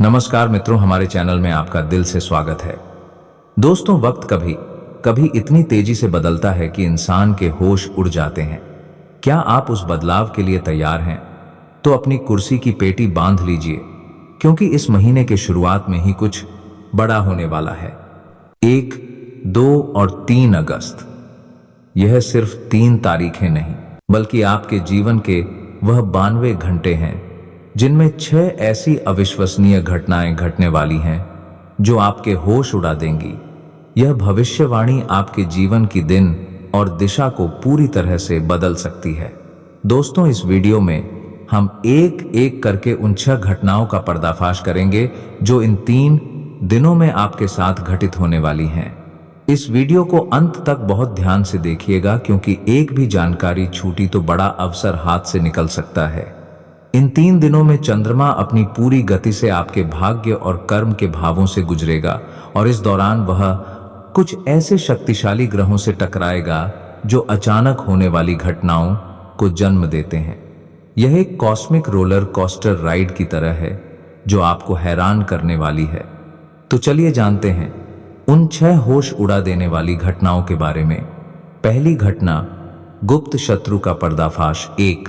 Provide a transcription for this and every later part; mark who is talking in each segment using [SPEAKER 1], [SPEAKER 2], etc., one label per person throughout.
[SPEAKER 1] नमस्कार मित्रों, हमारे चैनल में आपका दिल से स्वागत है। दोस्तों, वक्त कभी कभी इतनी तेजी से बदलता है कि इंसान के होश उड़ जाते हैं। क्या आप उस बदलाव के लिए तैयार हैं? तो अपनी कुर्सी की पेटी बांध लीजिए, क्योंकि इस महीने के शुरुआत में ही कुछ बड़ा होने वाला है। 1, 2 और 3 अगस्त। यह सिर्फ 3 तारीखें नहीं, बल्कि आपके जीवन के वह 92 घंटे हैं जिनमें 6 ऐसी अविश्वसनीय घटनाएं घटने वाली हैं जो आपके होश उड़ा देंगी। यह भविष्यवाणी आपके जीवन की दिन और दिशा को पूरी तरह से बदल सकती है। दोस्तों, इस वीडियो में हम एक एक करके उन 6 घटनाओं का पर्दाफाश करेंगे जो इन 3 दिनों में आपके साथ घटित होने वाली हैं। इस वीडियो को अंत तक बहुत ध्यान से देखिएगा, क्योंकि एक भी जानकारी छूटी तो बड़ा अवसर हाथ से निकल सकता है। इन 3 दिनों में चंद्रमा अपनी पूरी गति से आपके भाग्य और कर्म के भावों से गुजरेगा, और इस दौरान वह कुछ ऐसे शक्तिशाली ग्रहों से टकराएगा जो अचानक होने वाली घटनाओं को जन्म देते हैं। यह एक कॉस्मिक रोलर कोस्टर राइड की तरह है जो आपको हैरान करने वाली है। तो चलिए जानते हैं उन 6 होश उड़ा देने वाली घटनाओं के बारे में। पहली घटना, गुप्त शत्रु का पर्दाफाश। 1,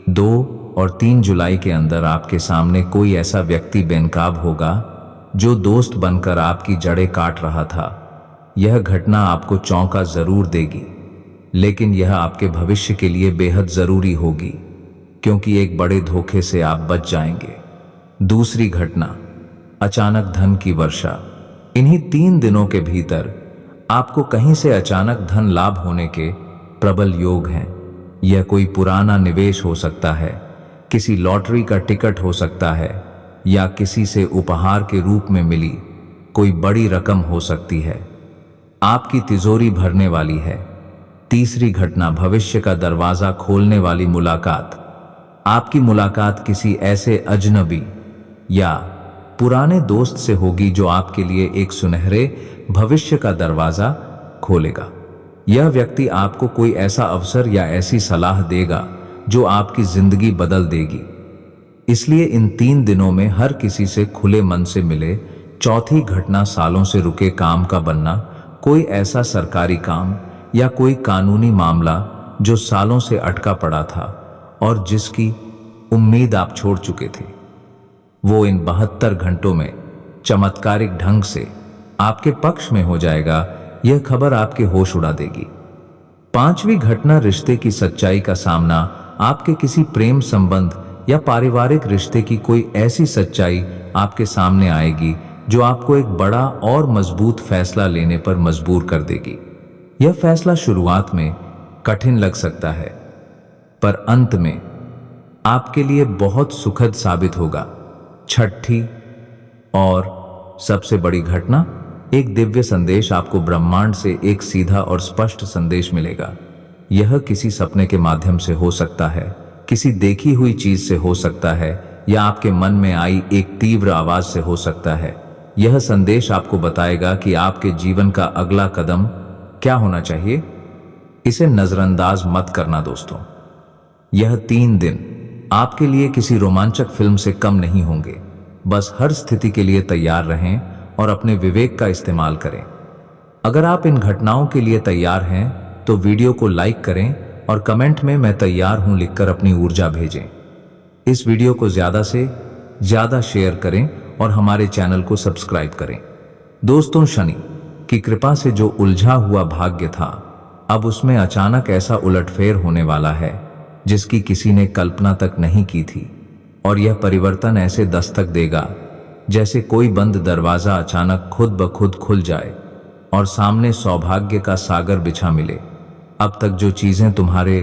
[SPEAKER 1] 2 और 3 जुलाई के अंदर आपके सामने कोई ऐसा व्यक्ति बेनकाब होगा जो दोस्त बनकर आपकी जड़ें काट रहा था। यह घटना आपको चौंका जरूर देगी, लेकिन यह आपके भविष्य के लिए बेहद जरूरी होगी, क्योंकि एक बड़े धोखे से आप बच जाएंगे। दूसरी घटना, अचानक धन की वर्षा। इन्हीं 3 दिनों के भीतर आपको कहीं से अचानक धन लाभ होने के प्रबल योग हैं। यह कोई पुराना निवेश हो सकता है, किसी लॉटरी का टिकट हो सकता है, या किसी से उपहार के रूप में मिली कोई बड़ी रकम हो सकती है। आपकी तिजोरी भरने वाली है। तीसरी घटना, भविष्य का दरवाजा खोलने वाली मुलाकात। आपकी मुलाकात किसी ऐसे अजनबी या पुराने दोस्त से होगी जो आपके लिए एक सुनहरे भविष्य का दरवाजा खोलेगा। यह व्यक्ति आपको कोई ऐसा अवसर या ऐसी सलाह देगा जो आपकी जिंदगी बदल देगी। इसलिए इन 3 दिनों में हर किसी से खुले मन से मिले। चौथी घटना, सालों से रुके काम का बनना। कोई ऐसा सरकारी काम या कोई कानूनी मामला जो सालों से अटका पड़ा था और जिसकी उम्मीद आप छोड़ चुके थे, वो इन 72 घंटों में चमत्कारिक ढंग से आपके पक्ष में हो जाएगा। यह खबर आपके होश उड़ा देगी। 5वीं घटना, रिश्ते की सच्चाई का सामना। आपके किसी प्रेम संबंध या पारिवारिक रिश्ते की कोई ऐसी सच्चाई आपके सामने आएगी जो आपको एक बड़ा और मजबूत फैसला लेने पर मजबूर कर देगी। यह फैसला शुरुआत में कठिन लग सकता है, पर अंत में आपके लिए बहुत सुखद साबित होगा। छठी और सबसे बड़ी घटना, एक दिव्य संदेश। आपको ब्रह्मांड से एक सीधा और स्पष्ट संदेश मिलेगा। यह किसी सपने के माध्यम से हो सकता है, किसी देखी हुई चीज से हो सकता है, या आपके मन में आई एक तीव्र आवाज से हो सकता है। यह संदेश आपको बताएगा कि आपके जीवन का अगला कदम क्या होना चाहिए। इसे नजरअंदाज मत करना दोस्तों। यह 3 दिन आपके लिए किसी रोमांचक फिल्म से कम नहीं होंगे। बस हर स्थिति के लिए तैयार रहें और अपने विवेक का इस्तेमाल करें। अगर आप इन घटनाओं के लिए तैयार हैं तो वीडियो को लाइक करें और कमेंट में "मैं तैयार हूं" लिखकर अपनी ऊर्जा भेजें। इस वीडियो को ज्यादा से ज्यादा शेयर करें और हमारे चैनल को सब्सक्राइब करें। दोस्तों, शनि की कृपा से जो उलझा हुआ भाग्य था, अब उसमें अचानक ऐसा उलटफेर होने वाला है जिसकी किसी ने कल्पना तक नहीं की थी। और यह परिवर्तन ऐसे दस्तक देगा जैसे कोई बंद दरवाजा अचानक खुद ब खुद खुल जाए और सामने सौभाग्य का सागर बिछा मिले। अब तक जो चीजें तुम्हारे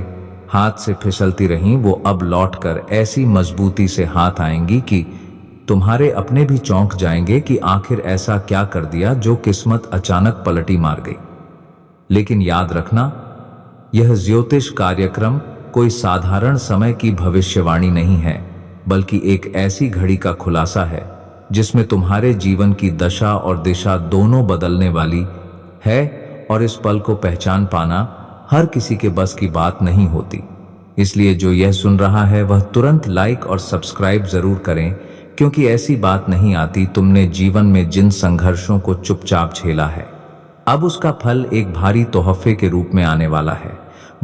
[SPEAKER 1] हाथ से फिसलती रहीं, वो अब लौटकर ऐसी मजबूती से हाथ आएंगी कि तुम्हारे अपने भी चौंक जाएंगे कि आखिर ऐसा क्या कर दिया जो किस्मत अचानक पलटी मार गई। लेकिन याद रखना, यह ज्योतिष कार्यक्रम कोई साधारण समय की भविष्यवाणी नहीं है, बल्कि एक ऐसी घड़ी का खुलासा है जिसमें तुम्हारे जीवन की दशा और दिशा दोनों बदलने वाली है। और इस पल को पहचान पाना हर किसी के बस की बात नहीं होती। इसलिए जो यह सुन रहा है वह तुरंत लाइक और सब्सक्राइब जरूर करें, क्योंकि ऐसी बात नहीं आती तुमने जीवन में जिन संघर्षों को चुपचाप झेला है, अब उसका फल एक भारी तोहफे के रूप में आने वाला है।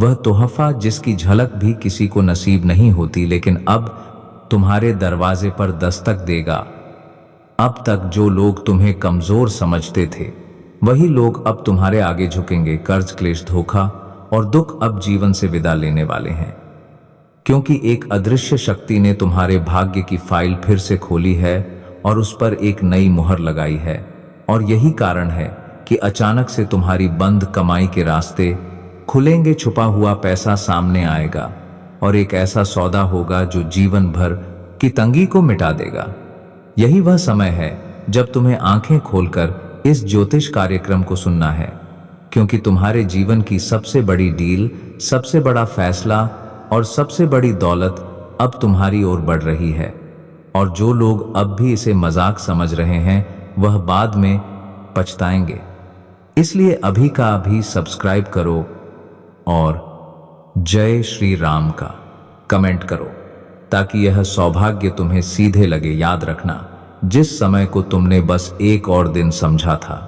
[SPEAKER 1] वह तोहफा जिसकी झलक भी किसी को नसीब नहीं होती, लेकिन अब तुम्हारे दरवाजे पर दस्तक देगा। अब तक जो लोग तुम्हें कमजोर समझते थे, वही लोग अब तुम्हारे आगे झुकेंगे। कर्ज, क्लेश, धोखा और दुख अब जीवन से विदा लेने वाले हैं, क्योंकि एक अदृश्य शक्ति ने तुम्हारे भाग्य की फाइल फिर से खोली है और उस पर एक नई मुहर लगाई है। और यही कारण है कि अचानक से तुम्हारी बंद कमाई के रास्ते खुलेंगे, छुपा हुआ पैसा सामने आएगा और एक ऐसा सौदा होगा जो जीवन भर की तंगी को मिटा देगा। यही वह समय है जब तुम्हें आंखें खोलकर इस ज्योतिष कार्यक्रम को सुनना है, क्योंकि तुम्हारे जीवन की सबसे बड़ी डील, सबसे बड़ा फैसला और सबसे बड़ी दौलत अब तुम्हारी ओर बढ़ रही है। और जो लोग अब भी इसे मजाक समझ रहे हैं, वह बाद में पछताएंगे। इसलिए अभी का अभी सब्सक्राइब करो और जय श्री राम का कमेंट करो, ताकि यह सौभाग्य तुम्हें सीधे लगे। याद रखना, जिस समय को तुमने बस एक और दिन समझा था,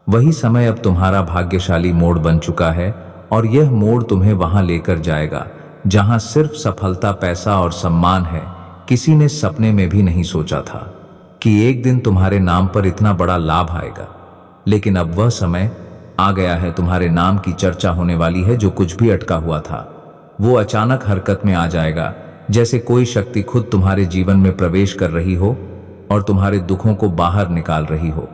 [SPEAKER 1] वही समय अब तुम्हारा भाग्यशाली मोड़ बन चुका है। और यह मोड़ तुम्हें वहां लेकर जाएगा जहां सिर्फ सफलता, पैसा और सम्मान है। किसी ने सपने में भी नहीं सोचा था कि एक दिन तुम्हारे नाम पर इतना बड़ा लाभ आएगा, लेकिन अब वह समय आ गया है। तुम्हारे नाम की चर्चा होने वाली है। जो कुछ भी अटका हुआ था, वो अचानक हरकत में आ जाएगा, जैसे कोई शक्ति खुद तुम्हारे जीवन में प्रवेश कर रही हो और तुम्हारे दुखों को बाहर निकाल रही हो।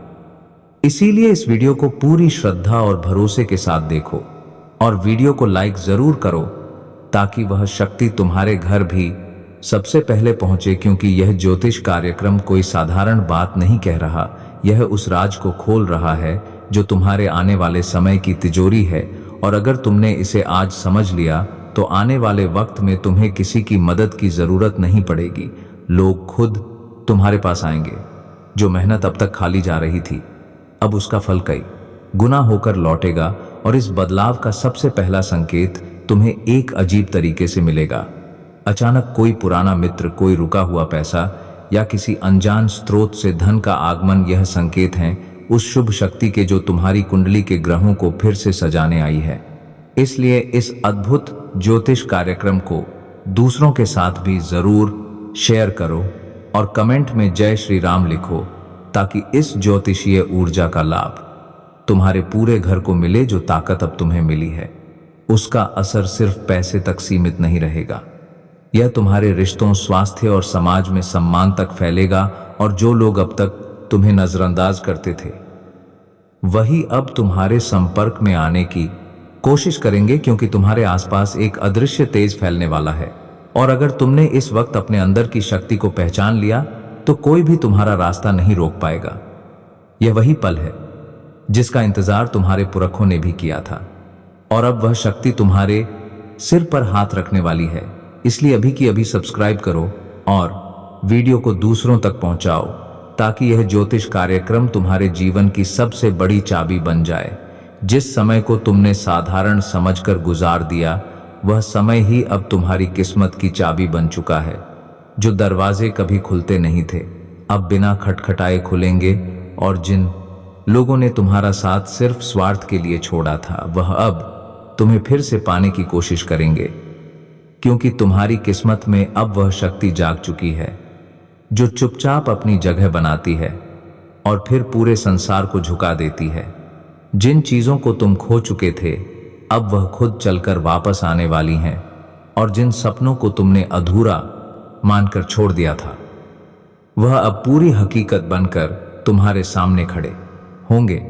[SPEAKER 1] इसीलिए इस वीडियो को पूरी श्रद्धा और भरोसे के साथ देखो और वीडियो को लाइक जरूर करो, ताकि वह शक्ति तुम्हारे घर भी सबसे पहले पहुंचे। क्योंकि यह ज्योतिष कार्यक्रम कोई साधारण बात नहीं कह रहा, यह उस राज को खोल रहा है जो तुम्हारे आने वाले समय की तिजोरी है। और अगर तुमने इसे आज समझ लिया, तो आने वाले वक्त में तुम्हें किसी की मदद की जरूरत नहीं पड़ेगी। लोग खुद तुम्हारे पास आएंगे। जो मेहनत अब तक खाली जा रही थी, अब उसका फल कई गुना होकर लौटेगा। और इस बदलाव का सबसे पहला संकेत तुम्हें एक अजीब तरीके से मिलेगा। अचानक कोई पुराना मित्र, कोई रुका हुआ पैसा या किसी अनजान स्रोत से धन का आगमन, यह संकेत हैं उस शुभ शक्ति के जो तुम्हारी कुंडली के ग्रहों को फिर से सजाने आई है। इसलिए इस अद्भुत ज्योतिष कार्यक्रम को दूसरों के साथ भी जरूर शेयर करो और कमेंट में जय श्री राम लिखो, ताकि इस ज्योतिषीय ऊर्जा का लाभ तुम्हारे पूरे घर को मिले। जो ताकत अब तुम्हें मिली है, उसका असर सिर्फ पैसे तक सीमित नहीं रहेगा। यह तुम्हारे रिश्तों, स्वास्थ्य और समाज में सम्मान तक फैलेगा। और जो लोग अब तक तुम्हें नजरअंदाज करते थे, वही अब तुम्हारे संपर्क में आने की कोशिश करेंगे, क्योंकि तुम्हारे आसपास एक अदृश्य तेज फैलने वाला है। और अगर तुमने इस वक्त अपने अंदर की शक्ति को पहचान लिया, तो कोई भी तुम्हारा रास्ता नहीं रोक पाएगा। यह वही पल है जिसका इंतजार तुम्हारे पुरखों ने भी किया था, और अब वह शक्ति तुम्हारे सिर पर हाथ रखने वाली है। इसलिए अभी की अभी सब्सक्राइब करो और वीडियो को दूसरों तक पहुंचाओ, ताकि यह ज्योतिष कार्यक्रम तुम्हारे जीवन की सबसे बड़ी चाबी बन जाए। जिस समय को तुमने साधारण समझकर गुजार दिया, वह समय ही अब तुम्हारी किस्मत की चाबी बन चुका है। जो दरवाजे कभी खुलते नहीं थे, अब बिना खटखटाए खुलेंगे। और जिन लोगों ने तुम्हारा साथ सिर्फ स्वार्थ के लिए छोड़ा था, वह अब तुम्हें फिर से पाने की कोशिश करेंगे, क्योंकि तुम्हारी किस्मत में अब वह शक्ति जाग चुकी है जो चुपचाप अपनी जगह बनाती है और फिर पूरे संसार को झुका देती है। जिन चीजों को तुम खो चुके थे, अब वह खुद चलकर वापस आने वाली हैं। और जिन सपनों को तुमने अधूरा मानकर छोड़ दिया था, वह अब पूरी हकीकत बनकर तुम्हारे सामने खड़े होंगे।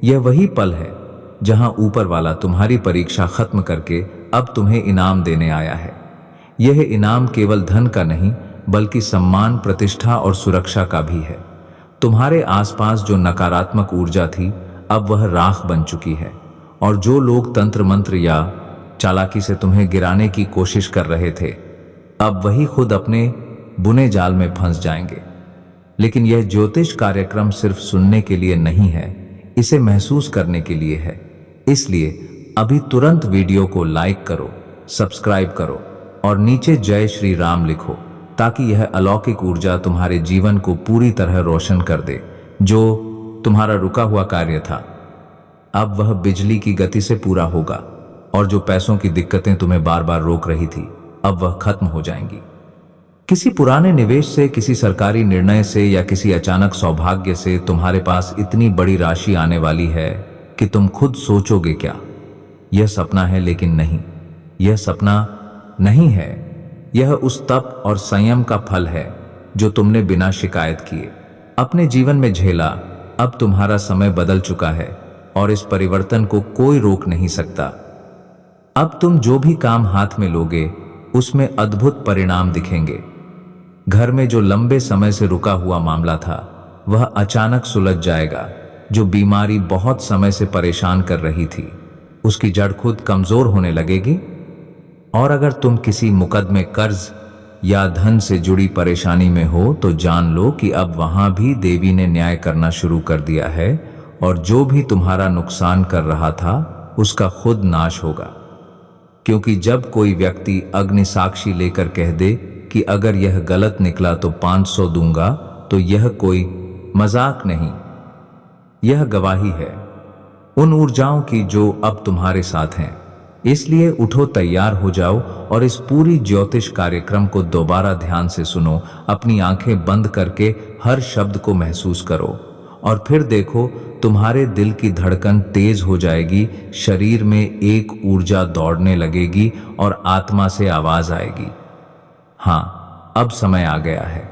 [SPEAKER 1] यह वही पल है जहां ऊपर वाला तुम्हारी परीक्षा खत्म करके अब तुम्हें इनाम देने आया है। यह इनाम केवल धन का नहीं, बल्कि सम्मान, प्रतिष्ठा और सुरक्षा का भी है। तुम्हारे आसपास जो नकारात्मक ऊर्जा थी, अब वह राख बन चुकी है। और जो लोग तंत्र मंत्र या चालाकी से तुम्हें गिराने की कोशिश कर रहे थे, अब वही खुद अपने बुने जाल में फंस जाएंगे। लेकिन यह ज्योतिष कार्यक्रम सिर्फ सुनने के लिए नहीं है, इसे महसूस करने के लिए है। इसलिए अभी तुरंत वीडियो को लाइक करो, सब्सक्राइब करो और नीचे जय श्री राम लिखो, ताकि यह अलौकिक ऊर्जा तुम्हारे जीवन को पूरी तरह रोशन कर दे। जो तुम्हारा रुका हुआ कार्य था, अब वह बिजली की गति से पूरा होगा, और जो पैसों की दिक्कतें तुम्हें बार बार रोक रही थी, अब वह खत्म हो जाएंगी। किसी पुराने निवेश से, किसी सरकारी निर्णय से या किसी अचानक सौभाग्य से तुम्हारे पास इतनी बड़ी राशि आने वाली है कि तुम खुद सोचोगे क्या यह सपना है, लेकिन नहीं, यह सपना नहीं है। यह उस तप और संयम का फल है जो तुमने बिना शिकायत किए अपने जीवन में झेला। अब तुम्हारा समय बदल चुका है और इस परिवर्तन को कोई रोक नहीं सकता। अब तुम जो भी काम हाथ में लोगे उसमें अद्भुत परिणाम दिखेंगे। घर में जो लंबे समय से रुका हुआ मामला था वह अचानक सुलझ जाएगा। जो बीमारी बहुत समय से परेशान कर रही थी उसकी जड़ खुद कमजोर होने लगेगी। और अगर तुम किसी मुकदमे, कर्ज या धन से जुड़ी परेशानी में हो तो जान लो कि अब वहां भी देवी ने न्याय करना शुरू कर दिया है, और जो भी तुम्हारा नुकसान कर रहा था उसका खुद नाश होगा। क्योंकि जब कोई व्यक्ति अग्नि साक्षी लेकर कह दे कि अगर यह गलत निकला तो 500 दूंगा, तो यह कोई मजाक नहीं, यह गवाही है उन ऊर्जाओं की जो अब तुम्हारे साथ हैं। इसलिए उठो, तैयार हो जाओ और इस पूरी ज्योतिष कार्यक्रम को दोबारा ध्यान से सुनो। अपनी आंखें बंद करके हर शब्द को महसूस करो और फिर देखो, तुम्हारे दिल की धड़कन तेज हो जाएगी, शरीर में एक ऊर्जा दौड़ने लगेगी और आत्मा से आवाज आएगी, हाँ, अब समय आ गया है।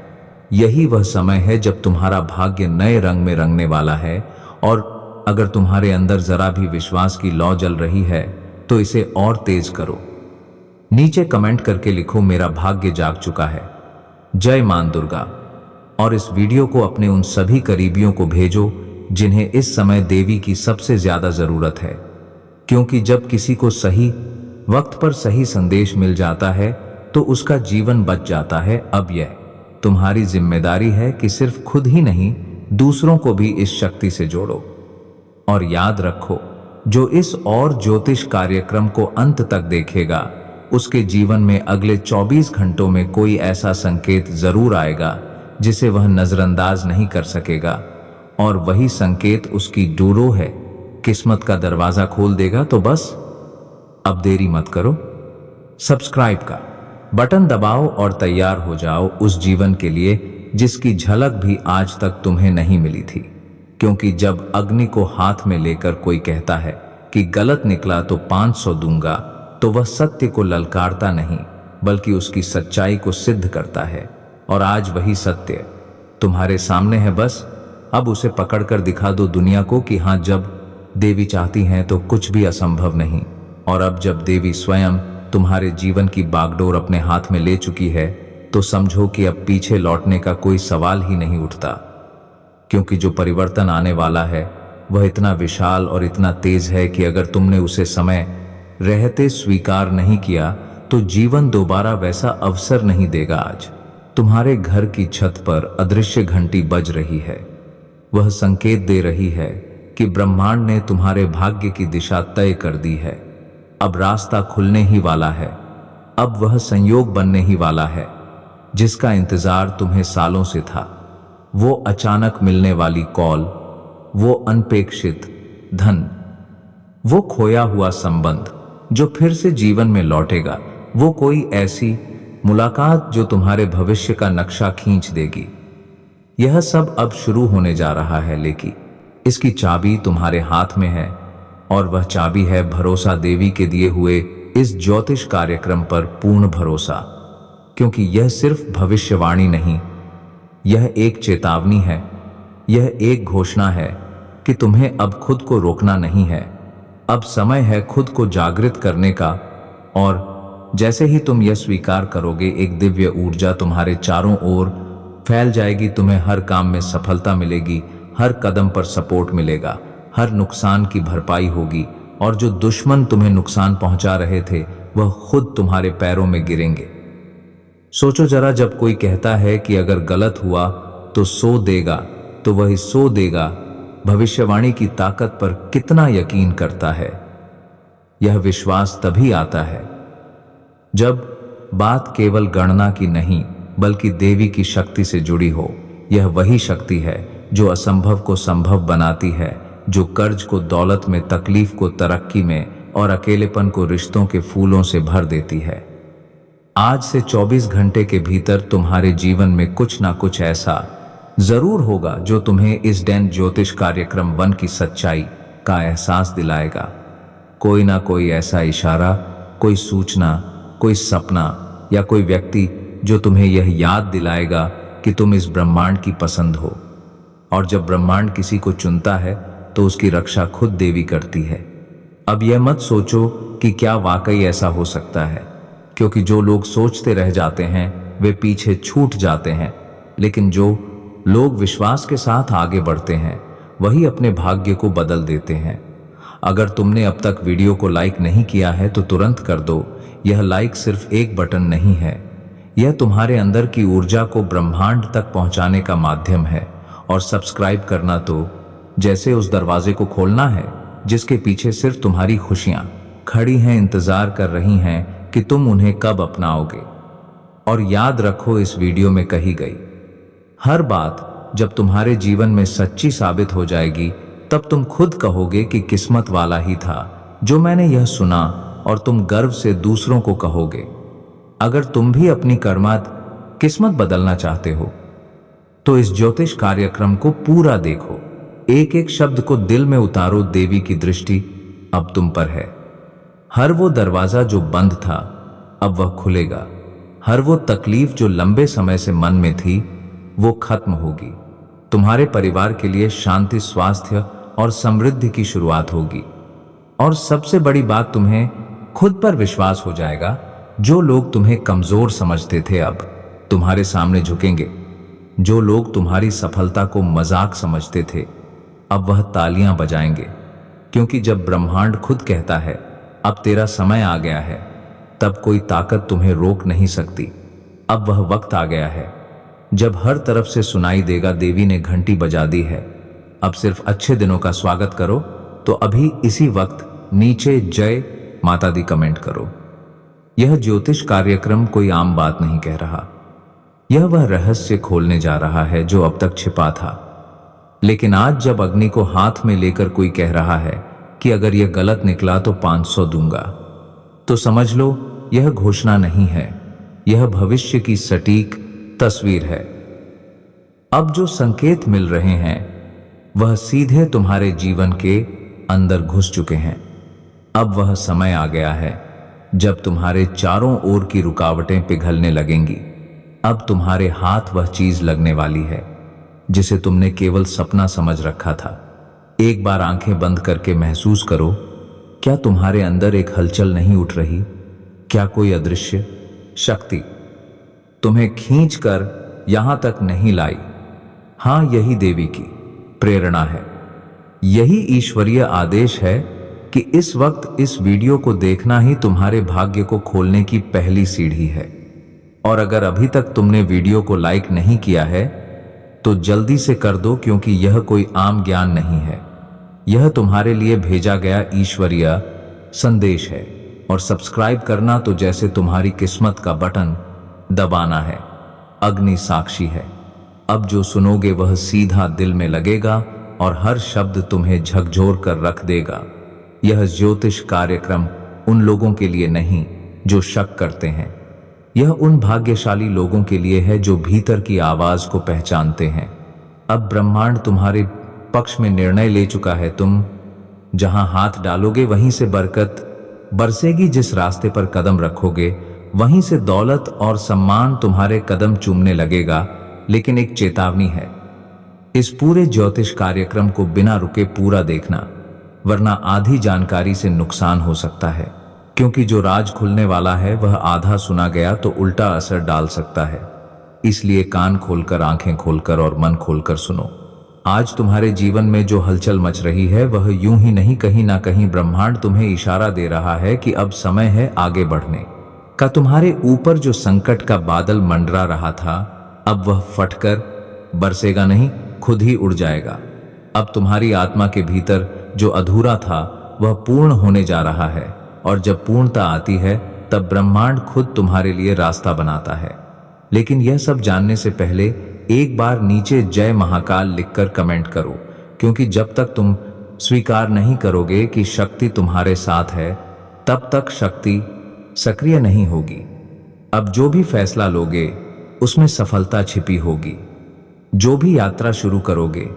[SPEAKER 1] यही वह समय है जब तुम्हारा भाग्य नए रंग में रंगने वाला है। और अगर तुम्हारे अंदर जरा भी विश्वास की लौ जल रही है तो इसे और तेज करो। नीचे कमेंट करके लिखो, मेरा भाग्य जाग चुका है, जय मां दुर्गा। और इस वीडियो को अपने उन सभी करीबियों को भेजो जिन्हें इस समय देवी की सबसे ज्यादा जरूरत है। क्योंकि जब किसी को सही वक्त पर सही संदेश मिल जाता है तो उसका जीवन बच जाता है। अब यह तुम्हारी जिम्मेदारी है कि सिर्फ खुद ही नहीं, दूसरों को भी इस शक्ति से जोड़ो। और याद रखो, जो इस और ज्योतिष कार्यक्रम को अंत तक देखेगा उसके जीवन में अगले 24 घंटों में कोई ऐसा संकेत जरूर आएगा जिसे वह नजरअंदाज नहीं कर सकेगा, और वही संकेत उसकी डोरो है, किस्मत का दरवाजा खोल देगा। तो बस अब देरी मत करो, सब्सक्राइब का बटन दबाओ और तैयार हो जाओ उस जीवन के लिए जिसकी झलक भी आज तक तुम्हें नहीं मिली थी। क्योंकि जब अग्नि को हाथ में लेकर कोई कहता है कि गलत निकला तो 500 दूंगा, तो वह सत्य को ललकारता नहीं बल्कि उसकी सच्चाई को सिद्ध करता है। और आज वही सत्य तुम्हारे सामने है। बस अब उसे पकड़कर दिखा दो दुनिया को कि हाँ, जब देवी चाहती हैं तो कुछ भी असंभव नहीं। और अब जब देवी स्वयं तुम्हारे जीवन की बागडोर अपने हाथ में ले चुकी है तो समझो कि अब पीछे लौटने का कोई सवाल ही नहीं उठता। क्योंकि जो परिवर्तन आने वाला है वह इतना विशाल और इतना तेज है कि अगर तुमने उसे समय रहते स्वीकार नहीं किया तो जीवन दोबारा वैसा अवसर नहीं देगा। आज तुम्हारे घर की छत पर अदृश्य घंटी बज रही है। वह संकेत दे रही है कि ब्रह्मांड ने तुम्हारे भाग्य की दिशा तय कर दी है। अब रास्ता खुलने ही वाला है। अब वह संयोग बनने ही वाला है जिसका इंतजार तुम्हें सालों से था। वो अचानक मिलने वाली कॉल, वो अनपेक्षित धन, वो खोया हुआ संबंध जो फिर से जीवन में लौटेगा, वो कोई ऐसी मुलाकात जो तुम्हारे भविष्य का नक्शा खींच देगी। यह सब अब शुरू होने जा रहा है, लेकिन इसकी चाबी तुम्हारे हाथ में है। और वह चाबी है भरोसा, देवी के दिए हुए इस ज्योतिष कार्यक्रम पर पूर्ण भरोसा। क्योंकि यह सिर्फ भविष्यवाणी नहीं, यह एक चेतावनी है, यह एक घोषणा है कि तुम्हें अब खुद को रोकना नहीं है। अब समय है खुद को जागृत करने का। और जैसे ही तुम यह स्वीकार करोगे, एक दिव्य ऊर्जा तुम्हारे चारों ओर फैल जाएगी। तुम्हें हर काम में सफलता मिलेगी, हर कदम पर सपोर्ट मिलेगा, हर नुकसान की भरपाई होगी, और जो दुश्मन तुम्हें नुकसान पहुंचा रहे थे वह खुद तुम्हारे पैरों में गिरेंगे। सोचो जरा, जब कोई कहता है कि अगर गलत हुआ तो सो देगा, तो वही सो देगा भविष्यवाणी की ताकत पर कितना यकीन करता है। यह विश्वास तभी आता है जब बात केवल गणना की नहीं बल्कि देवी की शक्ति से जुड़ी हो। यह वही शक्ति है जो असंभव को संभव बनाती है, जो कर्ज को दौलत में, तकलीफ को तरक्की में और अकेलेपन को रिश्तों के फूलों से भर देती है। आज से 24 घंटे के भीतर तुम्हारे जीवन में कुछ ना कुछ ऐसा जरूर होगा जो तुम्हें इस डैन ज्योतिष कार्यक्रम 1 की सच्चाई का एहसास दिलाएगा। कोई ना कोई ऐसा इशारा, कोई सूचना, कोई सपना या कोई व्यक्ति जो तुम्हें यह याद दिलाएगा कि तुम इस ब्रह्मांड की पसंद हो। और जब ब्रह्मांड किसी को चुनता है तो उसकी रक्षा खुद देवी करती है। अब यह मत सोचो कि क्या वाकई ऐसा हो सकता है, क्योंकि जो लोग सोचते रह जाते हैं वे पीछे छूट जाते हैं, लेकिन जो लोग विश्वास के साथ आगे बढ़ते हैं वही अपने भाग्य को बदल देते हैं। अगर तुमने अब तक वीडियो को लाइक नहीं किया है तो तुरंत कर दो। यह लाइक सिर्फ एक बटन नहीं है, यह तुम्हारे अंदर की ऊर्जा को ब्रह्मांड तक पहुंचाने का माध्यम है। और सब्सक्राइब करना तो जैसे उस दरवाजे को खोलना है जिसके पीछे सिर्फ तुम्हारी खुशियां खड़ी हैं, इंतजार कर रही हैं कि तुम उन्हें कब अपनाओगे। और याद रखो, इस वीडियो में कही गई हर बात जब तुम्हारे जीवन में सच्ची साबित हो जाएगी, तब तुम खुद कहोगे कि किस्मत वाला ही था जो मैंने यह सुना, और तुम गर्व से दूसरों को कहोगे। अगर तुम भी अपनी किस्मत बदलना चाहते हो तो इस ज्योतिष कार्यक्रम को पूरा देखो। एक एक शब्द को दिल में उतारो। देवी की दृष्टि अब तुम पर है। हर वो दरवाजा जो बंद था अब वह खुलेगा। हर वो तकलीफ जो लंबे समय से मन में थी वो खत्म होगी। तुम्हारे परिवार के लिए शांति, स्वास्थ्य और समृद्धि की शुरुआत होगी। और सबसे बड़ी बात, तुम्हें खुद पर विश्वास हो जाएगा। जो लोग तुम्हें कमजोर समझते थे अब तुम्हारे सामने झुकेंगे। जो लोग तुम्हारी सफलता को मजाक समझते थे अब वह तालियां बजाएंगे, क्योंकि जब ब्रह्मांड खुद कहता है अब तेरा समय आ गया है, तब कोई ताकत तुम्हें रोक नहीं सकती। अब वह वक्त आ गया है जब हर तरफ से सुनाई देगा, देवी ने घंटी बजा दी है, अब सिर्फ अच्छे दिनों का स्वागत करो। तो अभी इसी वक्त नीचे जय माता दी कमेंट करो। यह ज्योतिष कार्यक्रम कोई आम बात नहीं कह रहा, यह वह रहस्य खोलने जा रहा है जो अब तक छिपा था। लेकिन आज जब अग्नि को हाथ में लेकर कोई कह रहा है कि अगर यह गलत निकला तो 500 दूंगा, तो समझ लो यह घोषणा नहीं है, यह भविष्य की सटीक तस्वीर है। अब जो संकेत मिल रहे हैं वह सीधे तुम्हारे जीवन के अंदर घुस चुके हैं। अब वह समय आ गया है जब तुम्हारे चारों ओर की रुकावटें पिघलने लगेंगी। अब तुम्हारे हाथ वह चीज लगने वाली है जिसे तुमने केवल सपना समझ रखा था। एक बार आंखें बंद करके महसूस करो, क्या तुम्हारे अंदर एक हलचल नहीं उठ रही? क्या कोई अदृश्य शक्ति तुम्हें खींचकर यहां तक नहीं लाई? हां, यही देवी की प्रेरणा है, यही ईश्वरीय आदेश है कि इस वक्त इस वीडियो को देखना ही तुम्हारे भाग्य को खोलने की पहली सीढ़ी है। और अगर अभी तक तुमने वीडियो को लाइक नहीं किया है तो जल्दी से कर दो, क्योंकि यह कोई आम ज्ञान नहीं है, यह तुम्हारे लिए भेजा गया ईश्वरीय संदेश है। और सब्सक्राइब करना तो जैसे तुम्हारी किस्मत का बटन दबाना है। अग्नि साक्षी है, अब जो सुनोगे वह सीधा दिल में लगेगा और हर शब्द तुम्हें झकझोर कर रख देगा। यह ज्योतिष कार्यक्रम उन लोगों के लिए नहीं जो शक करते हैं, यह उन भाग्यशाली लोगों के लिए है जो भीतर की आवाज को पहचानते हैं। अब ब्रह्मांड तुम्हारे पक्ष में निर्णय ले चुका है। तुम जहां हाथ डालोगे वहीं से बरकत बरसेगी, जिस रास्ते पर कदम रखोगे वहीं से दौलत और सम्मान तुम्हारे कदम चूमने लगेगा। लेकिन एक चेतावनी है, इस पूरे ज्योतिष कार्यक्रम को बिना रुके पूरा देखना, वरना आधी जानकारी से नुकसान हो सकता है। क्योंकि जो राज खुलने वाला है वह आधा सुना गया तो उल्टा असर डाल सकता है। इसलिए कान खोलकर, आंखें खोलकर और मन खोलकर सुनो। आज तुम्हारे जीवन में जो हलचल मच रही है वह यूं ही नहीं, कहीं ना कहीं ब्रह्मांड तुम्हें इशारा दे रहा है कि अब समय है आगे बढ़ने का। तुम्हारे ऊपर जो संकट का बादल मंडरा रहा था अब वह फटकर बरसेगा नहीं, खुद ही उड़ जाएगा। अब तुम्हारी आत्मा के भीतर जो अधूरा था वह पूर्ण होने जा रहा है, और जब पूर्णता आती है तब ब्रह्मांड खुद तुम्हारे लिए रास्ता बनाता है। लेकिन यह सब जानने से पहले एक बार नीचे जय महाकाल लिखकर कमेंट करो, क्योंकि जब तक तुम स्वीकार नहीं करोगे कि शक्ति तुम्हारे साथ है, तब तक शक्ति सक्रिय नहीं होगी। अब जो भी फैसला लोगे उसमें सफलता छिपी होगी। जो भी यात्रा शुरू करोगे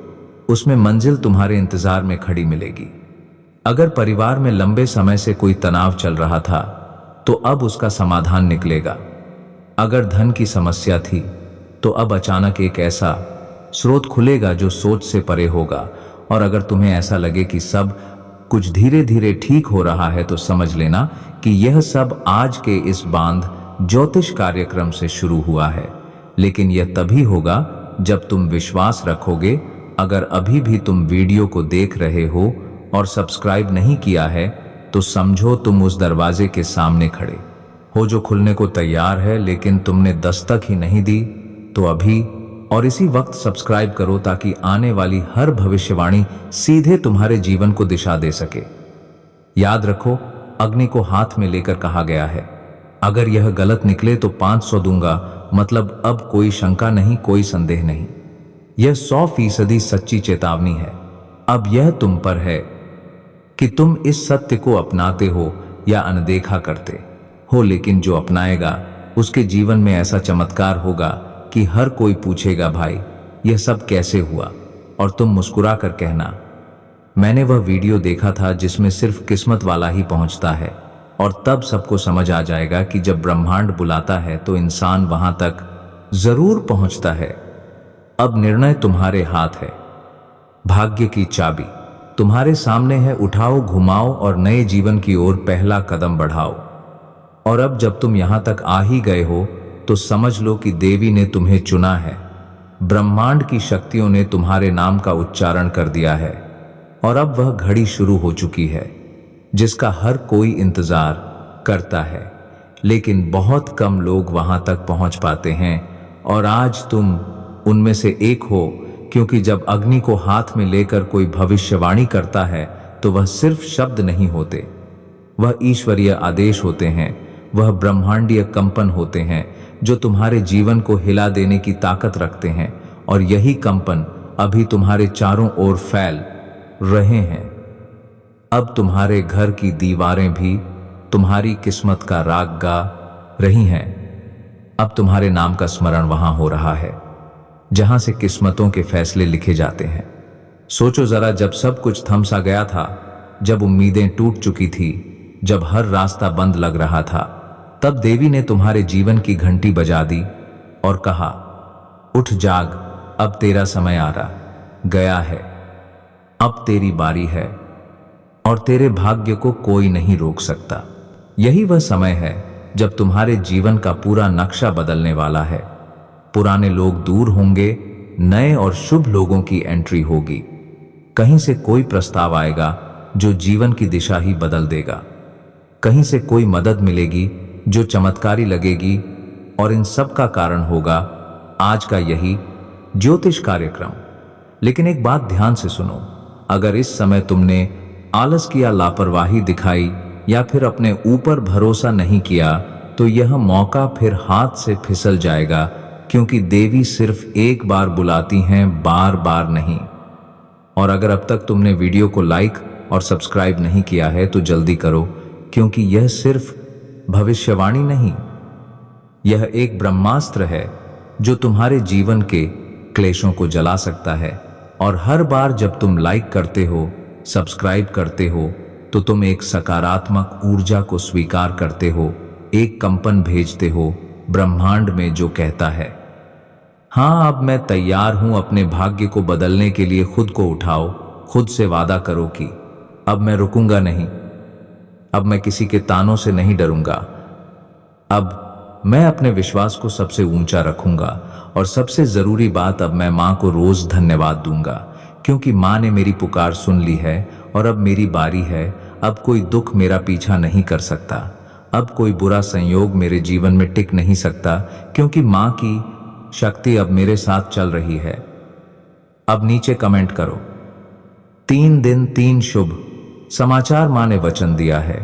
[SPEAKER 1] उसमें मंजिल तुम्हारे इंतजार में खड़ी मिलेगी। अगर परिवार में लंबे समय से कोई तनाव चल रहा था तो अब उसका समाधान निकलेगा। अगर धन की समस्या थी तो अब अचानक एक ऐसा स्रोत खुलेगा जो सोच से परे होगा। और अगर तुम्हें ऐसा लगे कि सब कुछ धीरे धीरे ठीक हो रहा है तो समझ लेना कि यह सब आज के इस बांध ज्योतिष कार्यक्रम से शुरू हुआ है। लेकिन यह तभी होगा जब तुम विश्वास रखोगे। अगर अभी भी तुम वीडियो को देख रहे हो और सब्सक्राइब नहीं किया है तो समझो तुम उस दरवाजे के सामने खड़े हो जो खुलने को तैयार है, लेकिन तुमने दस्तक ही नहीं दी। तो अभी और इसी वक्त सब्सक्राइब करो ताकि आने वाली हर भविष्यवाणी सीधे तुम्हारे जीवन को दिशा दे सके। याद रखो, अग्नि को हाथ में लेकर कहा गया है, अगर यह गलत निकले तो 500 दूंगा। मतलब अब कोई शंका नहीं, कोई संदेह नहीं। यह 100% सच्ची चेतावनी है। अब यह तुम पर है कि तुम इस सत्य को अपनाते हो या अनदेखा करते हो। लेकिन जो अपनाएगा उसके जीवन में ऐसा चमत्कार होगा कि हर कोई पूछेगा, भाई यह सब कैसे हुआ? और तुम मुस्कुरा कर कहना, मैंने वह वीडियो देखा था जिसमें सिर्फ किस्मत वाला ही पहुंचता है। और तब सबको समझ आ जाएगा कि जब ब्रह्मांड बुलाता है तो इंसान वहां तक जरूर पहुंचता है। अब निर्णय तुम्हारे हाथ है। भाग्य की चाबी तुम्हारे सामने है। उठाओ, घुमाओ और नए जीवन की ओर पहला कदम बढ़ाओ। और अब जब तुम यहां तक आ ही गए हो तो समझ लो कि देवी ने तुम्हें चुना है। ब्रह्मांड की शक्तियों ने तुम्हारे नाम का उच्चारण कर दिया है। और अब वह घड़ी शुरू हो चुकी है जिसका हर कोई इंतजार करता है, लेकिन बहुत कम लोग वहां तक पहुंच पाते हैं। और आज तुम उनमें से एक हो, क्योंकि जब अग्नि को हाथ में लेकर कोई भविष्यवाणी करता है तो वह सिर्फ शब्द नहीं होते, वह ईश्वरीय आदेश होते हैं। वह ब्रह्मांडीय कंपन होते हैं जो तुम्हारे जीवन को हिला देने की ताकत रखते हैं। और यही कंपन अभी तुम्हारे चारों ओर फैल रहे हैं। अब तुम्हारे घर की दीवारें भी तुम्हारी किस्मत का राग गा रही हैं। अब तुम्हारे नाम का स्मरण वहां हो रहा है जहां से किस्मतों के फैसले लिखे जाते हैं। सोचो जरा, जब सब कुछ थम सा गया था, जब उम्मीदें टूट चुकी थी, जब हर रास्ता बंद लग रहा था, तब देवी ने तुम्हारे जीवन की घंटी बजा दी और कहा, उठ जाग, अब तेरा समय आ रहा गया है, अब तेरी बारी है और तेरे भाग्य को कोई नहीं रोक सकता। यही वह समय है जब तुम्हारे जीवन का पूरा नक्शा बदलने वाला है। पुराने लोग दूर होंगे, नए और शुभ लोगों की एंट्री होगी। कहीं से कोई प्रस्ताव आएगा जो जीवन की दिशा ही बदल देगा। कहीं से कोई मदद मिलेगी जो चमत्कारी लगेगी। और इन सब का कारण होगा आज का यही ज्योतिष कार्यक्रम। लेकिन एक बात ध्यान से सुनो, अगर इस समय तुमने आलस किया, लापरवाही दिखाई या फिर अपने ऊपर भरोसा नहीं किया, तो यह मौका फिर हाथ से फिसल जाएगा, क्योंकि देवी सिर्फ एक बार बुलाती हैं, बार बार नहीं। और अगर अब तक तुमने वीडियो को लाइक और सब्सक्राइब नहीं किया है तो जल्दी करो, क्योंकि यह सिर्फ भविष्यवाणी नहीं, यह एक ब्रह्मास्त्र है जो तुम्हारे जीवन के क्लेशों को जला सकता है। और हर बार जब तुम लाइक करते हो, सब्सक्राइब करते हो, तो तुम एक सकारात्मक ऊर्जा को स्वीकार करते हो, एक कंपन भेजते हो ब्रह्मांड में जो कहता है, हाँ अब मैं तैयार हूं अपने भाग्य को बदलने के लिए। खुद को उठाओ, खुद से वादा करो कि अब मैं रुकूंगा नहीं, अब मैं किसी के तानों से नहीं डरूंगा, अब मैं अपने विश्वास को सबसे ऊंचा रखूंगा। और सबसे जरूरी बात, अब मैं मां को रोज धन्यवाद दूंगा, क्योंकि मां ने मेरी पुकार सुन ली है और अब मेरी बारी है। अब कोई दुख मेरा पीछा नहीं कर सकता, अब कोई बुरा संयोग मेरे जीवन में टिक नहीं सकता, क्योंकि मां की शक्ति अब मेरे साथ चल रही है। अब नीचे कमेंट करो, 3 दिन 3 शुभ समाचार मां ने वचन दिया है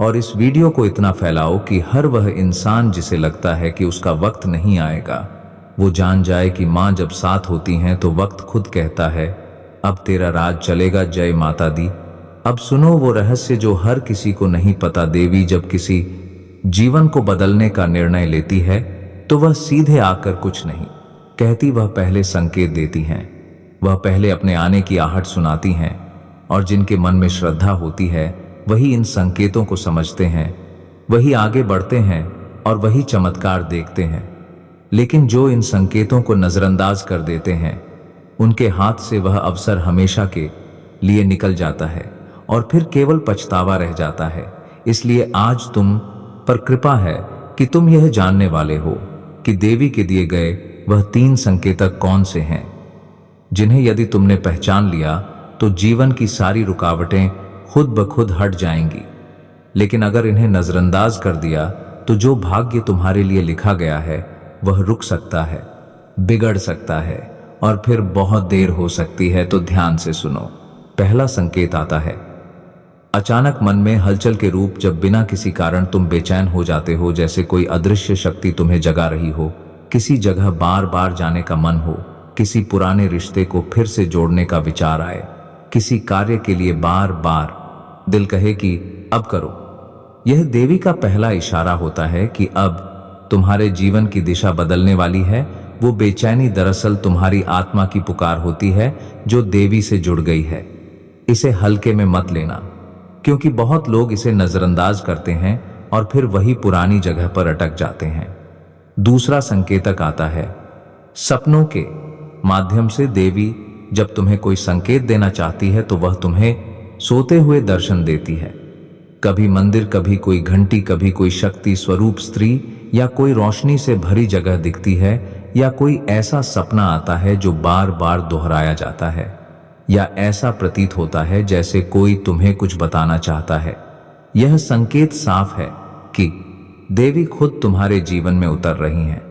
[SPEAKER 1] और इस वीडियो को इतना फैलाओ कि हर वह इंसान जिसे लगता है कि उसका वक्त नहीं आएगा, वो जान जाए कि माँ जब साथ होती हैं तो वक्त खुद कहता है, अब तेरा राज चलेगा। जय माता दी। अब सुनो वो रहस्य जो हर किसी को नहीं पता। देवी जब किसी जीवन को बदलने का निर्णय लेती है तो वह सीधे आकर कुछ नहीं कहती, वह पहले संकेत देती हैं। वह पहले अपने आने की आहट सुनाती हैं, और जिनके मन में श्रद्धा होती है वही इन संकेतों को समझते हैं, वही आगे बढ़ते हैं और वही चमत्कार देखते हैं। लेकिन जो इन संकेतों को नजरअंदाज कर देते हैं, उनके हाथ से वह अवसर हमेशा के लिए निकल जाता है और फिर केवल पछतावा रह जाता है। इसलिए आज तुम पर कृपा है कि तुम यह जानने वाले हो कि देवी के दिए गए वह 3 संकेतक कौन से हैं, जिन्हें यदि तुमने पहचान लिया तो जीवन की सारी रुकावटें खुद ब खुद हट जाएंगी। लेकिन अगर इन्हें नजरअंदाज कर दिया तो जो भाग्य तुम्हारे लिए लिखा गया है वह रुक सकता है, बिगड़ सकता है और फिर बहुत देर हो सकती है। तो ध्यान से सुनो। पहला संकेत आता है अचानक मन में हलचल के रूप। जब बिना किसी कारण तुम बेचैन हो जाते हो, जैसे कोई अदृश्य शक्ति तुम्हें जगा रही हो, किसी जगह बार बार जाने का मन हो, किसी पुराने रिश्ते को फिर से जोड़ने का विचार आए, किसी कार्य के लिए बार बार दिल कहे कि अब करो। यह देवी का पहला इशारा होता है कि अब तुम्हारे जीवन की दिशा बदलने वाली है। वो बेचैनी दरअसल तुम्हारी आत्मा की पुकार होती है जो देवी से जुड़ गई है। इसे हल्के में मत लेना, क्योंकि बहुत लोग इसे नजरअंदाज करते हैं और फिर वही पुरानी जगह पर अटक जाते हैं। दूसरा संकेतक आता है सपनों के माध्यम से। देवी जब तुम्हें कोई संकेत देना चाहती है तो वह तुम्हें सोते हुए दर्शन देती है। कभी मंदिर, कभी कोई घंटी, कभी कोई शक्ति स्वरूप स्त्री, या कोई रोशनी से भरी जगह दिखती है, या कोई ऐसा सपना आता है जो बार बार दोहराया जाता है, या ऐसा प्रतीत होता है जैसे कोई तुम्हें कुछ बताना चाहता है। यह संकेत साफ है कि देवी खुद तुम्हारे जीवन में उतर रही हैं।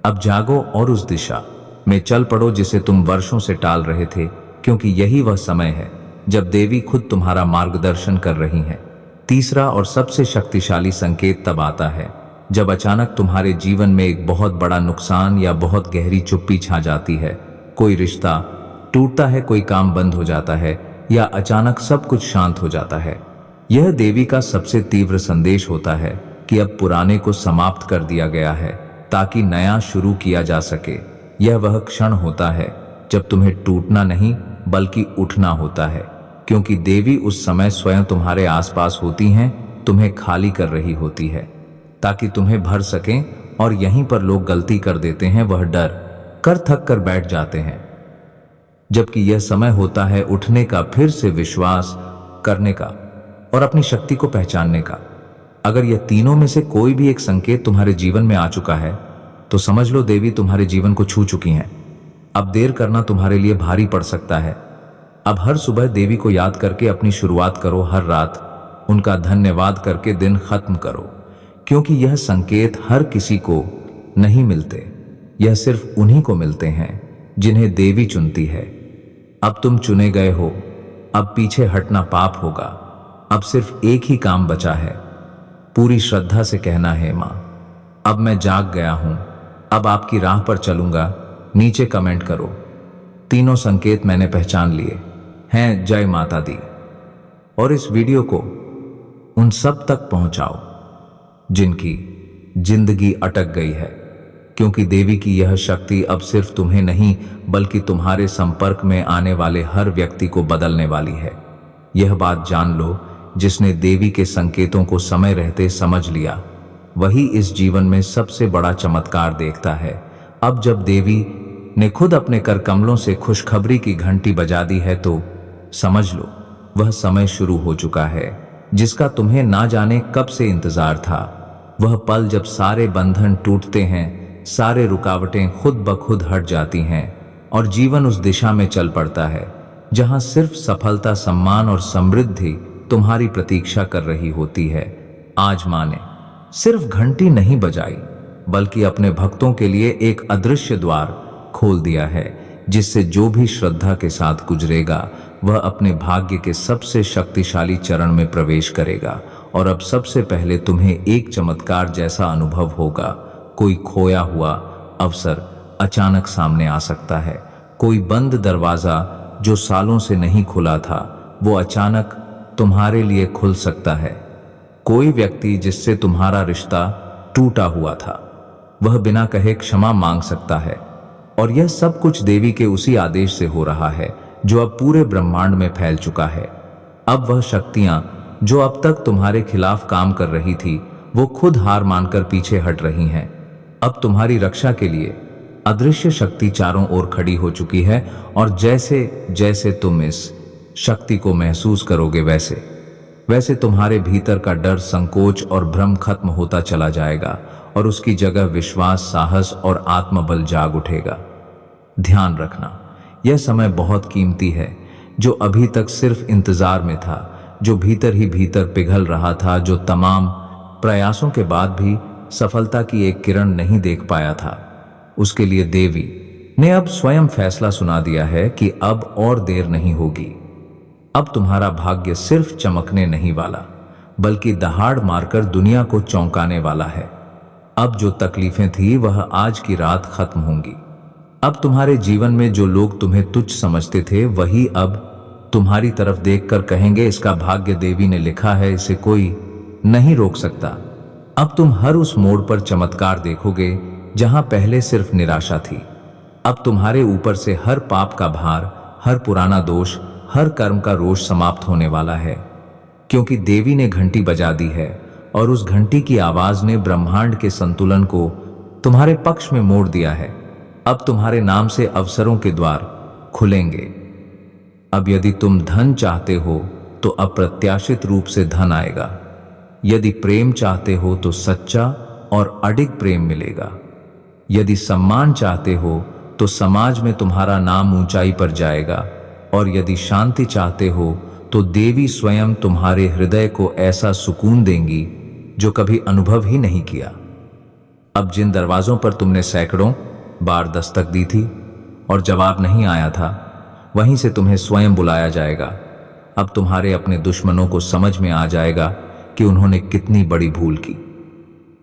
[SPEAKER 1] अब जागो और उस दिशा में चल पड़ो जिसे तुम वर्षों से टाल रहे थे, क्योंकि यही वह समय है जब देवी खुद तुम्हारा मार्गदर्शन कर रही हैं। तीसरा और सबसे शक्तिशाली संकेत तब आता है जब अचानक तुम्हारे जीवन में एक बहुत बड़ा नुकसान या बहुत गहरी चुप्पी छा जाती है। कोई रिश्ता टूटता है, कोई काम बंद हो जाता है, या अचानक सब कुछ शांत हो जाता है। यह देवी का सबसे तीव्र संदेश होता है कि अब पुराने को समाप्त कर दिया गया है ताकि नया शुरू किया जा सके। यह वह क्षण होता है जब तुम्हें टूटना नहीं बल्कि उठना होता है, क्योंकि देवी उस समय स्वयं तुम्हारे आसपास होती हैं, तुम्हें खाली कर रही होती है ताकि तुम्हें भर सकें। और यहीं पर लोग गलती कर देते हैं, वह डर कर थक कर बैठ जाते हैं, जबकि यह समय होता है उठने का, फिर से विश्वास करने का और अपनी शक्ति को पहचानने का। अगर यह तीनों में से कोई भी एक संकेत तुम्हारे जीवन में आ चुका है तो समझ लो देवी तुम्हारे जीवन को छू चुकी हैं। अब देर करना तुम्हारे लिए भारी पड़ सकता है। अब हर सुबह देवी को याद करके अपनी शुरुआत करो, हर रात उनका धन्यवाद करके दिन खत्म करो, क्योंकि यह संकेत हर किसी को नहीं मिलते, यह सिर्फ उन्हीं को मिलते हैं जिन्हें देवी चुनती है। अब तुम चुने गए हो, अब पीछे हटना पाप होगा। अब सिर्फ एक ही काम बचा है, पूरी श्रद्धा से कहना है, माँ अब मैं जाग गया हूं, अब आपकी राह पर चलूंगा। नीचे कमेंट करो, तीनों संकेत मैंने पहचान लिए हैं, जय माता दी। और इस वीडियो को उन सब तक पहुंचाओ जिनकी जिंदगी अटक गई है, क्योंकि देवी की यह शक्ति अब सिर्फ तुम्हें नहीं बल्कि तुम्हारे संपर्क में आने वाले हर व्यक्ति को बदलने वाली है। यह बात जान लो, जिसने देवी के संकेतों को समय रहते समझ लिया वही इस जीवन में सबसे बड़ा चमत्कार देखता है। अब जब देवी ने खुद अपने कर कमलों से खुशखबरी की घंटी बजा दी है तो समझ लो वह समय शुरू हो चुका है जिसका तुम्हें ना जाने कब से इंतजार था। वह पल जब सारे बंधन टूटते हैं, सारे रुकावटें खुद ब खुद हट जाती हैं और जीवन उस दिशा में चल पड़ता है जहां सिर्फ सफलता, सम्मान और समृद्धि तुम्हारी प्रतीक्षा कर रही होती है। आज मां ने सिर्फ घंटी नहीं बजाई बल्कि अपने भक्तों के लिए एक अदृश्य द्वार खोल दिया है, जिससे जो भी श्रद्धा के साथ गुजरेगा वह अपने भाग्य के सबसे शक्तिशाली चरण में प्रवेश करेगा और अब सबसे पहले तुम्हें एक चमत्कार जैसा अनुभव होगा। कोई खोया हुआ अवसर अचानक सामने आ सकता है। कोई बंद दरवाजा जो सालों से नहीं खुला था वो अचानक तुम्हारे लिए खुल सकता है। कोई व्यक्ति जिससे तुम्हारा रिश्ता टूटा हुआ था वह बिना कहे क्षमा मांग सकता है। और यह सब कुछ देवी के उसी आदेश से हो रहा है जो अब पूरे ब्रह्मांड में फैल चुका है। अब वह शक्तियां जो अब तक तुम्हारे खिलाफ काम कर रही थी वो खुद हार मानकर पीछे हट रही हैं। अब तुम्हारी रक्षा के लिए अदृश्य शक्ति चारों ओर खड़ी हो चुकी है और जैसे जैसे तुम इस शक्ति को महसूस करोगे वैसे वैसे तुम्हारे भीतर का डर, संकोच और भ्रम खत्म होता चला जाएगा और उसकी जगह विश्वास, साहस और आत्मबल जाग उठेगा। ध्यान रखना, यह समय बहुत कीमती है। जो अभी तक सिर्फ इंतजार में था, जो भीतर ही भीतर पिघल रहा था, जो तमाम प्रयासों के बाद भी सफलता की एक किरण नहीं देख पाया था, उसके लिए देवी ने अब स्वयं फैसला सुना दिया है कि अब और देर नहीं होगी। अब तुम्हारा भाग्य सिर्फ चमकने नहीं वाला बल्कि दहाड़ मारकर दुनिया को चौंकाने वाला है। अब जो तकलीफें थी वह आज की रात खत्म होंगी। अब तुम्हारे जीवन में जो लोग तुम्हें तुच्छ समझते थे वही अब तुम्हारी तरफ देखकर कहेंगे, इसका भाग्य देवी ने लिखा है, इसे कोई नहीं रोक सकता। अब तुम हर उस मोड़ पर चमत्कार देखोगे जहां पहले सिर्फ निराशा थी। अब तुम्हारे ऊपर से हर पाप का भार, हर पुराना दोष, हर कर्म का रोष समाप्त होने वाला है, क्योंकि देवी ने घंटी बजा दी है और उस घंटी की आवाज ने ब्रह्मांड के संतुलन को तुम्हारे पक्ष में मोड़ दिया है। अब तुम्हारे नाम से अवसरों के द्वार खुलेंगे। अब यदि तुम धन चाहते हो तो अप्रत्याशित रूप से धन आएगा। यदि प्रेम चाहते हो तो सच्चा और अडिग प्रेम मिलेगा। यदि सम्मान चाहते हो तो समाज में तुम्हारा नाम ऊंचाई पर जाएगा। और यदि शांति चाहते हो तो देवी स्वयं तुम्हारे हृदय को ऐसा सुकून देंगी जो कभी अनुभव ही नहीं किया। अब जिन दरवाजों पर तुमने सैकड़ों बार दस्तक दी थी और जवाब नहीं आया था, वहीं से तुम्हें स्वयं बुलाया जाएगा। अब तुम्हारे अपने दुश्मनों को समझ में आ जाएगा कि उन्होंने कितनी बड़ी भूल की।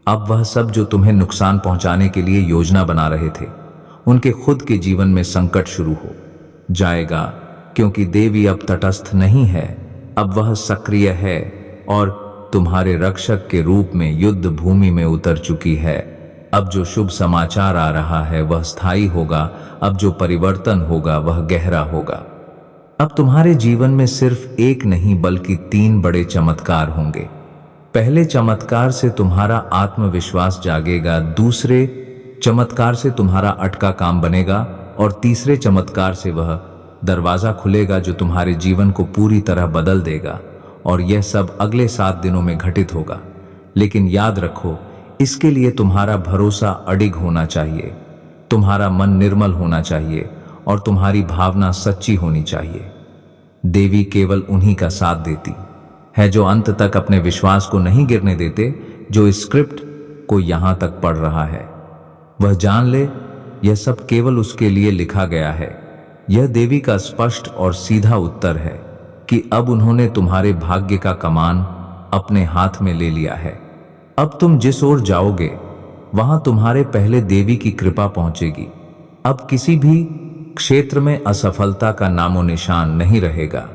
[SPEAKER 1] अब वह सब जो तुम्हें नुकसान पहुंचाने के लिए योजना बना रहे थे, उनके खुद के जीवन में संकट शुरू हो जाएगा, क्योंकि देवी अब तटस्थ नहीं है, अब वह सक्रिय है और तुम्हारे रक्षक के रूप में युद्ध भूमि में उतर चुकी है। अब जो शुभ समाचार आ रहा है वह स्थायी होगा। अब जो परिवर्तन होगा वह गहरा होगा। अब तुम्हारे जीवन में सिर्फ एक नहीं बल्कि 3 बड़े चमत्कार होंगे। पहले चमत्कार से तुम्हारा आत्मविश्वास जागेगा, दूसरे चमत्कार से तुम्हारा अटका काम बनेगा और तीसरे चमत्कार से वह दरवाजा खुलेगा जो तुम्हारे जीवन को पूरी तरह बदल देगा। और यह सब अगले 7 दिनों में घटित होगा। लेकिन याद रखो, इसके लिए तुम्हारा भरोसा अडिग होना चाहिए, तुम्हारा मन निर्मल होना चाहिए और तुम्हारी भावना सच्ची होनी चाहिए। देवी केवल उन्हीं का साथ देती है जो अंत तक अपने विश्वास को नहीं गिरने देते। जो इस स्क्रिप्ट को यहां तक पढ़ रहा है वह जान ले, यह सब केवल उसके लिए लिखा गया है। यह देवी का स्पष्ट और सीधा उत्तर है कि अब उन्होंने तुम्हारे भाग्य का कमान अपने हाथ में ले लिया है। अब तुम जिस ओर जाओगे वहां तुम्हारे पहले देवी की कृपा पहुंचेगी। अब किसी भी क्षेत्र में असफलता का नामो निशान नहीं रहेगा।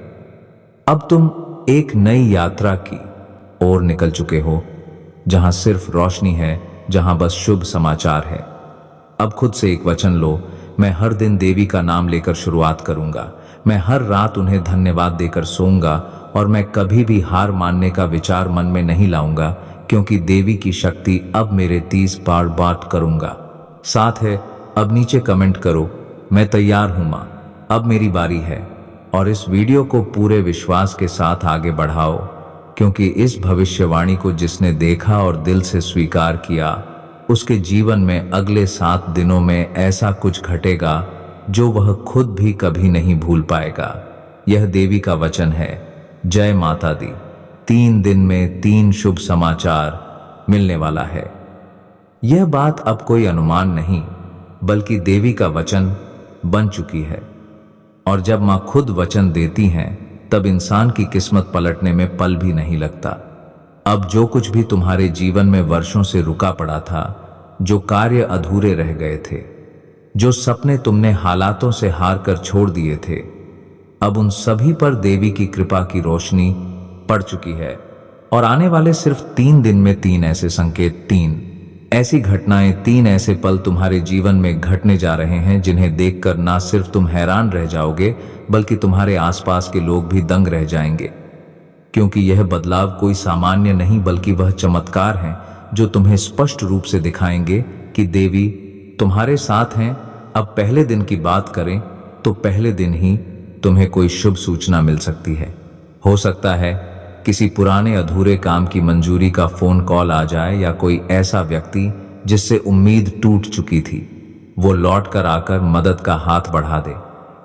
[SPEAKER 1] अब तुम एक नई यात्रा की ओर निकल चुके हो, जहां सिर्फ रोशनी है, जहां बस शुभ समाचार है। अब खुद से एक वचन लो, मैं हर दिन देवी का नाम लेकर शुरुआत करूंगा। मैं हर रात उन्हें धन्यवाद देकर सोऊंगा और मैं कभी भी हार मानने का विचार मन में नहीं लाऊंगा, क्योंकि देवी की शक्ति अब मेरे 30 पार बात करूंगा। साथ है, अब नीचे कमेंट करो, मैं तैयार हूं मां, अब मेरी बारी है। और इस वीडियो को पूरे विश्वास के साथ आगे बढ़ाओ, क्योंकि इस भविष्यवाणी को जिसने देखा और दिल से स्वीकार किया, उसके जीवन में अगले 7 दिनों में ऐसा कुछ घटेगा जो वह खुद भी कभी नहीं भूल पाएगा। यह देवी का वचन है। जय माता दी। 3 दिन में 3 शुभ समाचार मिलने वाला है। यह बात अब कोई अनुमान नहीं बल्कि देवी का वचन बन चुकी है। और जब मां खुद वचन देती हैं तब इंसान की किस्मत पलटने में पल भी नहीं लगता। अब जो कुछ भी तुम्हारे जीवन में वर्षों से रुका पड़ा था, जो कार्य अधूरे रह गए थे, जो सपने तुमने हालातों से हार कर छोड़ दिए थे, अब उन सभी पर देवी की कृपा की रोशनी पड़ चुकी है। और आने वाले सिर्फ 3 दिन में 3 ऐसे संकेत, 3 ऐसी घटनाएं, 3 ऐसे पल तुम्हारे जीवन में घटने जा रहे हैं जिन्हें देखकर ना सिर्फ तुम हैरान रह जाओगे बल्कि तुम्हारे आसपास के लोग भी दंग रह जाएंगे। क्योंकि यह बदलाव कोई सामान्य नहीं बल्कि वह चमत्कार हैं जो तुम्हें स्पष्ट रूप से दिखाएंगे कि देवी तुम्हारे साथ हैं। अब पहले दिन की बात करें तो पहले दिन ही तुम्हें कोई शुभ सूचना मिल सकती है। हो सकता है किसी पुराने अधूरे काम की मंजूरी का फोन कॉल आ जाए, या कोई ऐसा व्यक्ति जिससे उम्मीद टूट चुकी थी वो लौट कर आकर मदद का हाथ बढ़ा दे,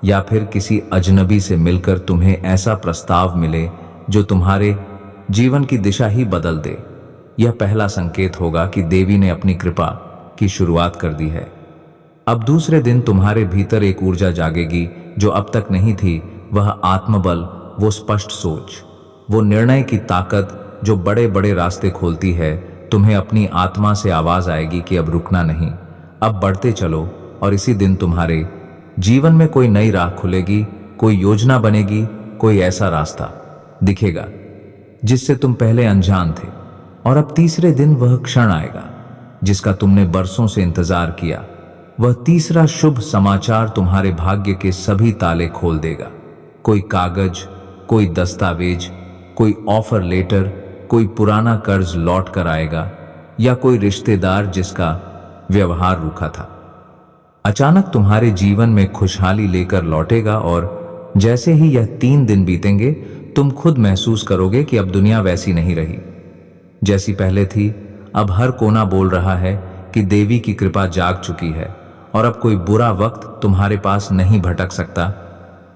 [SPEAKER 1] या फिर किसी अजनबी से मिलकर तुम्हें ऐसा प्रस्ताव मिले जो तुम्हारे जीवन की दिशा ही बदल दे। यह पहला संकेत होगा कि देवी ने अपनी कृपा की शुरुआत कर दी है। अब दूसरे दिन तुम्हारे भीतर एक ऊर्जा जागेगी जो अब तक नहीं थी। वह आत्मबल, वो स्पष्ट सोच, वो निर्णय की ताकत जो बड़े बड़े रास्ते खोलती है। तुम्हें अपनी आत्मा से आवाज आएगी कि अब रुकना नहीं, अब बढ़ते चलो। और इसी दिन तुम्हारे जीवन में कोई नई राह खुलेगी, कोई योजना बनेगी, कोई ऐसा रास्ता दिखेगा जिससे तुम पहले अनजान थे। और अब तीसरे दिन वह क्षण आएगा जिसका तुमने बरसों से इंतजार किया। वह तीसरा शुभ समाचार तुम्हारे भाग्य के सभी ताले खोल देगा। कोई कागज, कोई दस्तावेज, कोई ऑफर लेटर, कोई पुराना कर्ज लौट कर आएगा, या कोई रिश्तेदार जिसका व्यवहार रूखा था अचानक तुम्हारे जीवन में खुशहाली लेकर लौटेगा। और जैसे ही यह 3 दिन बीतेंगे तुम खुद महसूस करोगे कि अब दुनिया वैसी नहीं रही जैसी पहले थी। अब हर कोना बोल रहा है कि देवी की कृपा जाग चुकी है, और अब कोई बुरा वक्त तुम्हारे पास नहीं भटक सकता।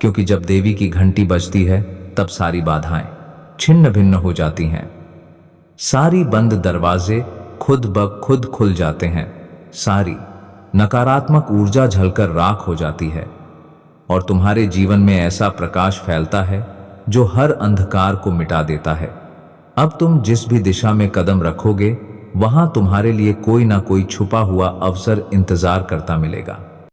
[SPEAKER 1] क्योंकि जब देवी की घंटी बजती है तब सारी बाधाएं छिन्न भिन्न हो जाती हैं, सारी बंद दरवाजे खुद ब खुद खुल जाते हैं, सारी नकारात्मक ऊर्जा झलकर राख हो जाती है, और तुम्हारे जीवन में ऐसा प्रकाश फैलता है जो हर अंधकार को मिटा देता है। अब तुम जिस भी दिशा में कदम रखोगे वहां तुम्हारे लिए कोई ना कोई छुपा हुआ अवसर इंतजार करता मिलेगा।